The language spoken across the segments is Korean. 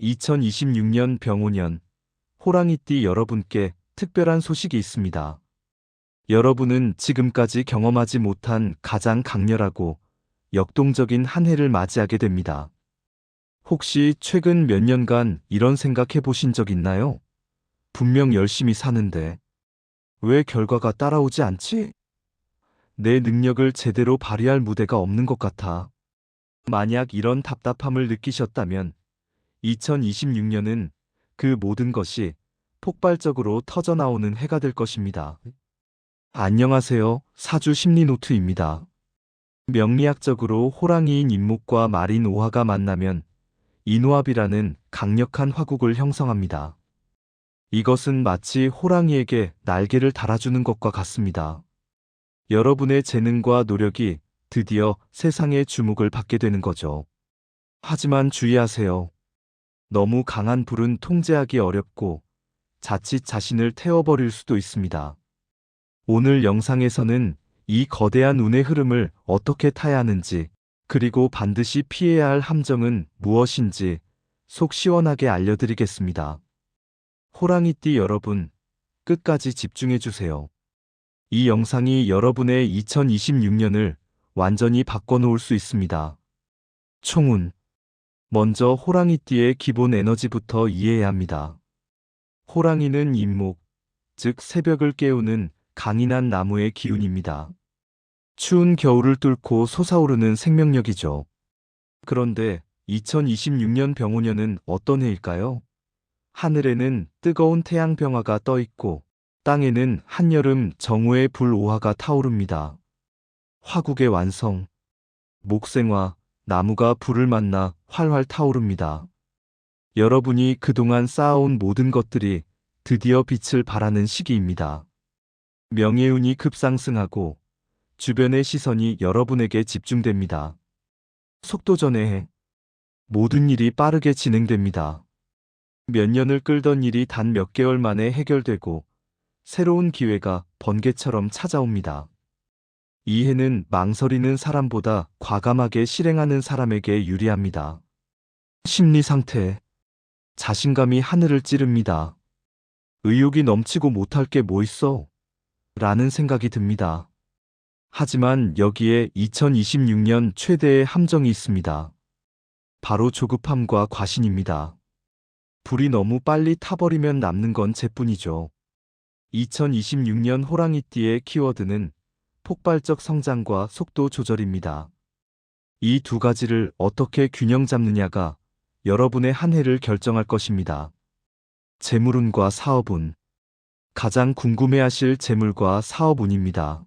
2026년 병오년 호랑이띠 여러분께 특별한 소식이 있습니다. 여러분은 지금까지 경험하지 못한 가장 강렬하고 역동적인 한 해를 맞이하게 됩니다. 혹시 최근 몇 년간 이런 생각해 보신 적 있나요? 분명 열심히 사는데 왜 결과가 따라오지 않지? 내 능력을 제대로 발휘할 무대가 없는 것 같아. 만약 이런 답답함을 느끼셨다면 2026년은 그 모든 것이 폭발적으로 터져나오는 해가 될 것입니다. 안녕하세요. 사주 심리노트입니다. 명리학적으로 호랑이인 인목과 말인 오화가 만나면 인호합이라는 강력한 화국을 형성합니다. 이것은 마치 호랑이에게 날개를 달아주는 것과 같습니다. 여러분의 재능과 노력이 드디어 세상의 주목을 받게 되는 거죠. 하지만 주의하세요. 너무 강한 불은 통제하기 어렵고 자칫 자신을 태워버릴 수도 있습니다. 오늘 영상에서는 이 거대한 운의 흐름을 어떻게 타야 하는지, 그리고 반드시 피해야 할 함정은 무엇인지 속 시원하게 알려드리겠습니다. 호랑이띠 여러분, 끝까지 집중해주세요. 이 영상이 여러분의 2026년을 완전히 바꿔놓을 수 있습니다. 총운. 먼저 호랑이띠의 기본 에너지부터 이해해야 합니다. 호랑이는 인목, 즉 새벽을 깨우는 강인한 나무의 기운입니다. 추운 겨울을 뚫고 솟아오르는 생명력이죠. 그런데 2026년 병오년은 어떤 해일까요? 하늘에는 뜨거운 태양 병화가 떠 있고 땅에는 한여름 정오의 불 오화가 타오릅니다. 화국의 완성, 목생화, 나무가 불을 만나 활활 타오릅니다. 여러분이 그동안 쌓아온 모든 것들이 드디어 빛을 발하는 시기입니다. 명예운이 급상승하고 주변의 시선이 여러분에게 집중됩니다. 속도전의 해. 모든 일이 빠르게 진행됩니다. 몇 년을 끌던 일이 단 몇 개월 만에 해결되고 새로운 기회가 번개처럼 찾아옵니다. 이 해는 망설이는 사람보다 과감하게 실행하는 사람에게 유리합니다. 심리 상태. 자신감이 하늘을 찌릅니다. 의욕이 넘치고 못할 게 뭐 있어? 라는 생각이 듭니다. 하지만 여기에 2026년 최대의 함정이 있습니다. 바로 조급함과 과신입니다. 불이 너무 빨리 타버리면 남는 건 재뿐이죠. 2026년 호랑이띠의 키워드는 폭발적 성장과 속도 조절입니다. 이 두 가지를 어떻게 균형 잡느냐가 여러분의 한 해를 결정할 것입니다. 재물운과 사업운. 가장 궁금해하실 재물과 사업운입니다.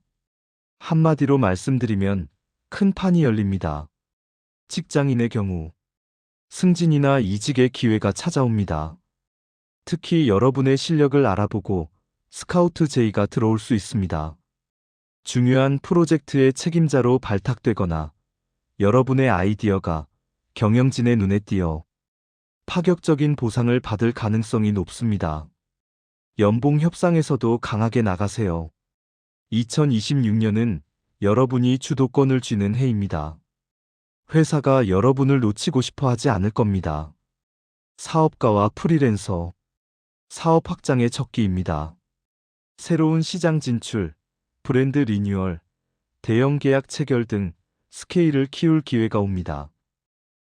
한마디로 말씀드리면 큰 판이 열립니다. 직장인의 경우 승진이나 이직의 기회가 찾아옵니다. 특히 여러분의 실력을 알아보고 스카우트 제의가 들어올 수 있습니다. 중요한 프로젝트의 책임자로 발탁되거나 여러분의 아이디어가 경영진의 눈에 띄어 파격적인 보상을 받을 가능성이 높습니다. 연봉 협상에서도 강하게 나가세요. 2026년은 여러분이 주도권을 쥐는 해입니다. 회사가 여러분을 놓치고 싶어 하지 않을 겁니다. 사업가와 프리랜서. 사업 확장의 첫 기입니다. 새로운 시장 진출, 브랜드 리뉴얼, 대형 계약 체결 등 스케일을 키울 기회가 옵니다.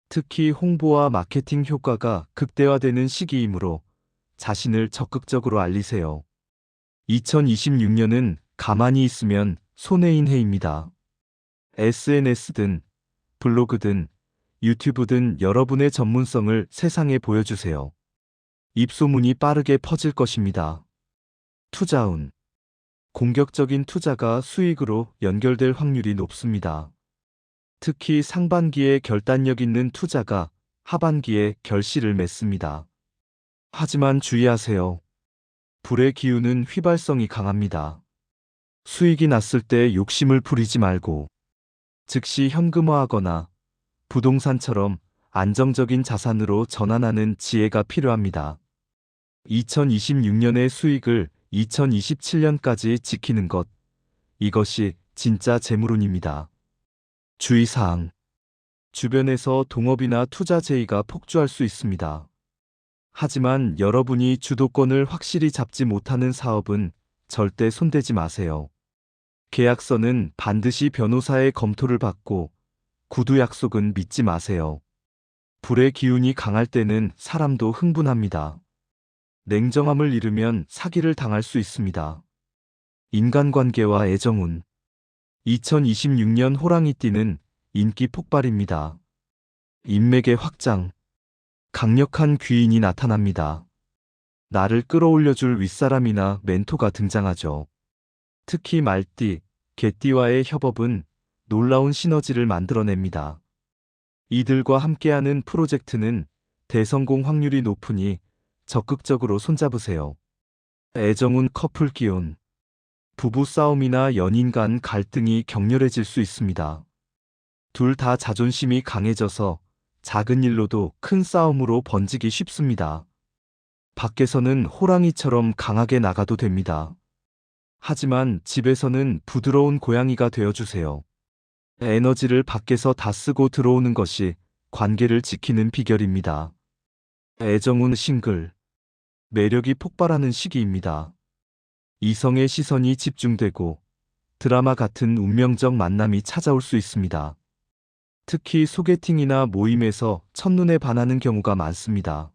특히 홍보와 마케팅 효과가 극대화되는 시기이므로 자신을 적극적으로 알리세요. 2026년은 가만히 있으면 손해인 해입니다. SNS든 블로그든 유튜브든 여러분의 전문성을 세상에 보여주세요. 입소문이 빠르게 퍼질 것입니다. 투자운. 공격적인 투자가 수익으로 연결될 확률이 높습니다. 특히 상반기에 결단력 있는 투자가 하반기에 결실을 맺습니다. 하지만 주의하세요. 불의 기운은 휘발성이 강합니다. 수익이 났을 때 욕심을 부리지 말고 즉시 현금화하거나 부동산처럼 안정적인 자산으로 전환하는 지혜가 필요합니다. 2026년의 수익을 2027년까지 지키는 것, 이것이 진짜 재물운입니다. 주의사항. 주변에서 동업이나 투자 제의가 폭주할 수 있습니다. 하지만 여러분이 주도권을 확실히 잡지 못하는 사업은 절대 손대지 마세요. 계약서는 반드시 변호사의 검토를 받고 구두 약속은 믿지 마세요. 불의 기운이 강할 때는 사람도 흥분합니다. 냉정함을 잃으면 사기를 당할 수 있습니다. 인간관계와 애정운. 2026년 호랑이띠는 인기 폭발입니다. 인맥의 확장. 강력한 귀인이 나타납니다. 나를 끌어올려줄 윗사람이나 멘토가 등장하죠. 특히 말띠, 개띠와의 협업은 놀라운 시너지를 만들어냅니다. 이들과 함께하는 프로젝트는 대성공 확률이 높으니 적극적으로 손잡으세요. 애정운 커플 기운. 부부 싸움이나 연인 간 갈등이 격렬해질 수 있습니다. 둘 다 자존심이 강해져서 작은 일로도 큰 싸움으로 번지기 쉽습니다. 밖에서는 호랑이처럼 강하게 나가도 됩니다. 하지만 집에서는 부드러운 고양이가 되어주세요. 에너지를 밖에서 다 쓰고 들어오는 것이 관계를 지키는 비결입니다. 애정운 싱글. 매력이 폭발하는 시기입니다. 이성의 시선이 집중되고 드라마 같은 운명적 만남이 찾아올 수 있습니다. 특히 소개팅이나 모임에서 첫눈에 반하는 경우가 많습니다.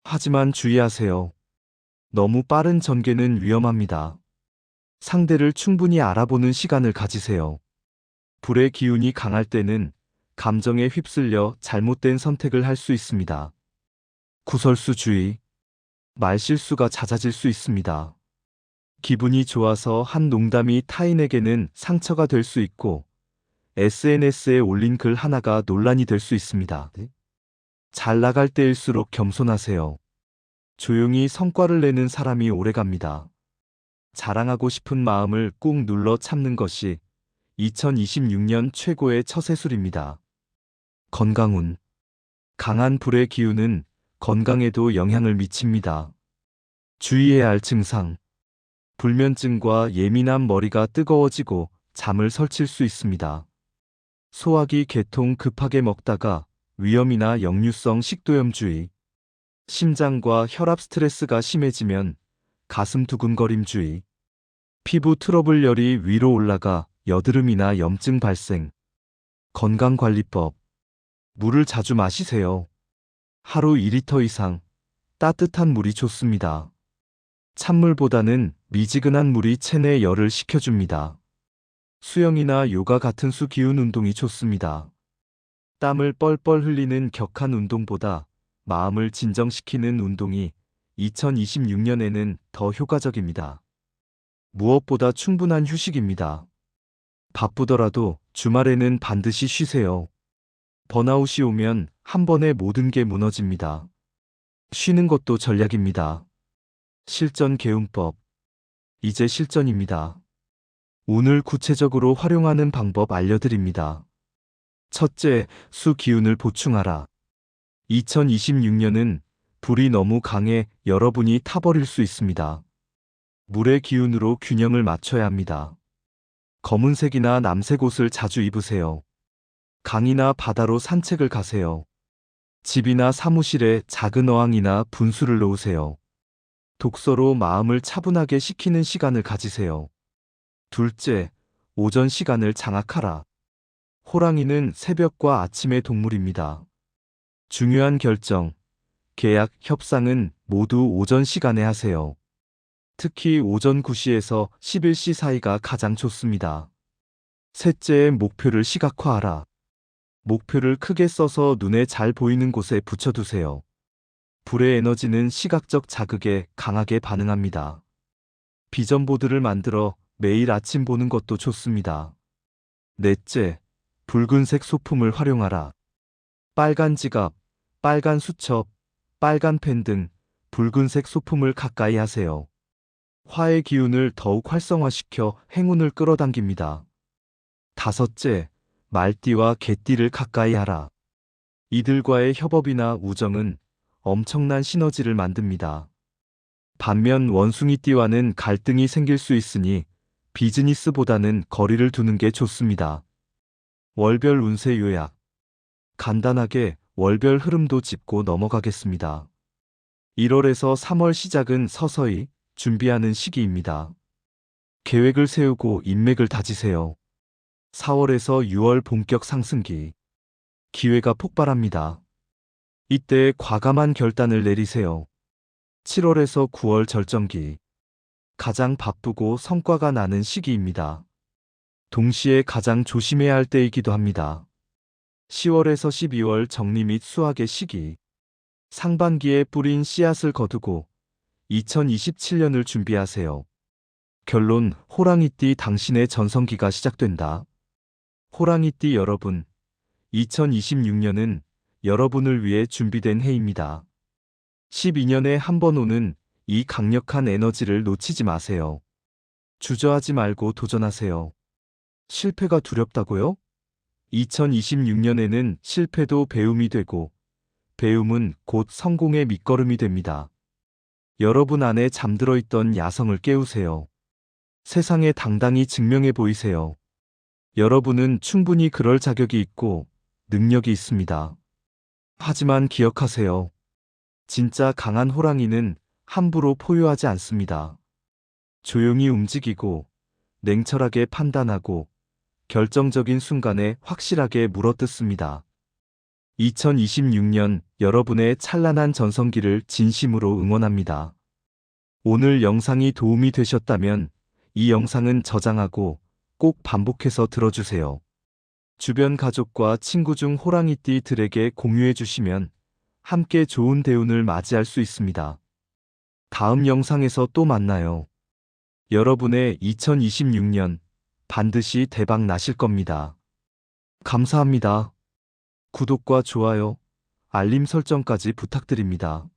하지만 주의하세요. 너무 빠른 전개는 위험합니다. 상대를 충분히 알아보는 시간을 가지세요. 불의 기운이 강할 때는 감정에 휩쓸려 잘못된 선택을 할 수 있습니다. 구설수 주의. 말실수가 잦아질 수 있습니다. 기분이 좋아서 한 농담이 타인에게는 상처가 될 수 있고 SNS에 올린 글 하나가 논란이 될 수 있습니다. 잘 나갈 때일수록 겸손하세요. 조용히 성과를 내는 사람이 오래갑니다. 자랑하고 싶은 마음을 꾹 눌러 참는 것이 2026년 최고의 처세술입니다. 건강운. 강한 불의 기운은 건강에도 영향을 미칩니다. 주의해야 할 증상. 불면증과 예민한 머리가 뜨거워지고 잠을 설칠 수 있습니다. 소화기 계통 급하게 먹다가 위염이나 역류성 식도염 주의. 심장과 혈압 스트레스가 심해지면 가슴 두근거림 주의. 피부 트러블열이 위로 올라가 여드름이나 염증 발생. 건강관리법. 물을 자주 마시세요. 하루 2리터 이상 따뜻한 물이 좋습니다. 찬물보다는 미지근한 물이 체내 열을 식혀줍니다. 수영이나 요가 같은 수 기운 운동이 좋습니다. 땀을 뻘뻘 흘리는 격한 운동보다 마음을 진정시키는 운동이 2026년에는 더 효과적입니다. 무엇보다 충분한 휴식입니다. 바쁘더라도 주말에는 반드시 쉬세요. 번아웃이 오면 한 번에 모든 게 무너집니다. 쉬는 것도 전략입니다. 실전 개운법. 이제 실전입니다. 운을 구체적으로 활용하는 방법 알려드립니다. 첫째, 수 기운을 보충하라. 2026년은 불이 너무 강해 여러분이 타버릴 수 있습니다. 물의 기운으로 균형을 맞춰야 합니다. 검은색이나 남색 옷을 자주 입으세요. 강이나 바다로 산책을 가세요. 집이나 사무실에 작은 어항이나 분수를 놓으세요. 독서로 마음을 차분하게 식히는 시간을 가지세요. 둘째, 오전 시간을 장악하라. 호랑이는 새벽과 아침의 동물입니다. 중요한 결정, 계약, 협상은 모두 오전 시간에 하세요. 특히 오전 9시에서 11시 사이가 가장 좋습니다. 셋째, 목표를 시각화하라. 목표를 크게 써서 눈에 잘 보이는 곳에 붙여두세요. 불의 에너지는 시각적 자극에 강하게 반응합니다. 비전보드를 만들어 매일 아침 보는 것도 좋습니다. 넷째, 붉은색 소품을 활용하라. 빨간 지갑, 빨간 수첩, 빨간 펜 등 붉은색 소품을 가까이 하세요. 화의 기운을 더욱 활성화시켜 행운을 끌어당깁니다. 다섯째, 말띠와 개띠를 가까이 하라. 이들과의 협업이나 우정은 엄청난 시너지를 만듭니다. 반면 원숭이띠와는 갈등이 생길 수 있으니 비즈니스보다는 거리를 두는 게 좋습니다. 월별 운세 요약. 간단하게 월별 흐름도 짚고 넘어가겠습니다. 1월에서 3월 시작은 서서히 준비하는 시기입니다. 계획을 세우고 인맥을 다지세요. 4월에서 6월 본격 상승기. 기회가 폭발합니다. 이때 과감한 결단을 내리세요. 7월에서 9월 절정기. 가장 바쁘고 성과가 나는 시기입니다. 동시에 가장 조심해야 할 때이기도 합니다. 10월에서 12월 정리 및 수확의 시기. 상반기에 뿌린 씨앗을 거두고 2027년을 준비하세요. 결론, 호랑이띠 당신의 전성기가 시작된다. 호랑이띠 여러분, 2026년은 여러분을 위해 준비된 해입니다. 12년에 한 번 오는 이 강력한 에너지를 놓치지 마세요. 주저하지 말고 도전하세요. 실패가 두렵다고요? 2026년에는 실패도 배움이 되고, 배움은 곧 성공의 밑거름이 됩니다. 여러분 안에 잠들어 있던 야성을 깨우세요. 세상에 당당히 증명해 보이세요. 여러분은 충분히 그럴 자격이 있고 능력이 있습니다. 하지만 기억하세요. 진짜 강한 호랑이는 함부로 포효하지 않습니다. 조용히 움직이고 냉철하게 판단하고 결정적인 순간에 확실하게 물어뜯습니다. 2026년 여러분의 찬란한 전성기를 진심으로 응원합니다. 오늘 영상이 도움이 되셨다면 이 영상은 저장하고 꼭 반복해서 들어주세요. 주변 가족과 친구 중 호랑이띠들에게 공유해 주시면 함께 좋은 대운을 맞이할 수 있습니다. 다음 영상에서 또 만나요. 여러분의 2026년 반드시 대박 나실 겁니다. 감사합니다. 구독과 좋아요, 알림 설정까지 부탁드립니다.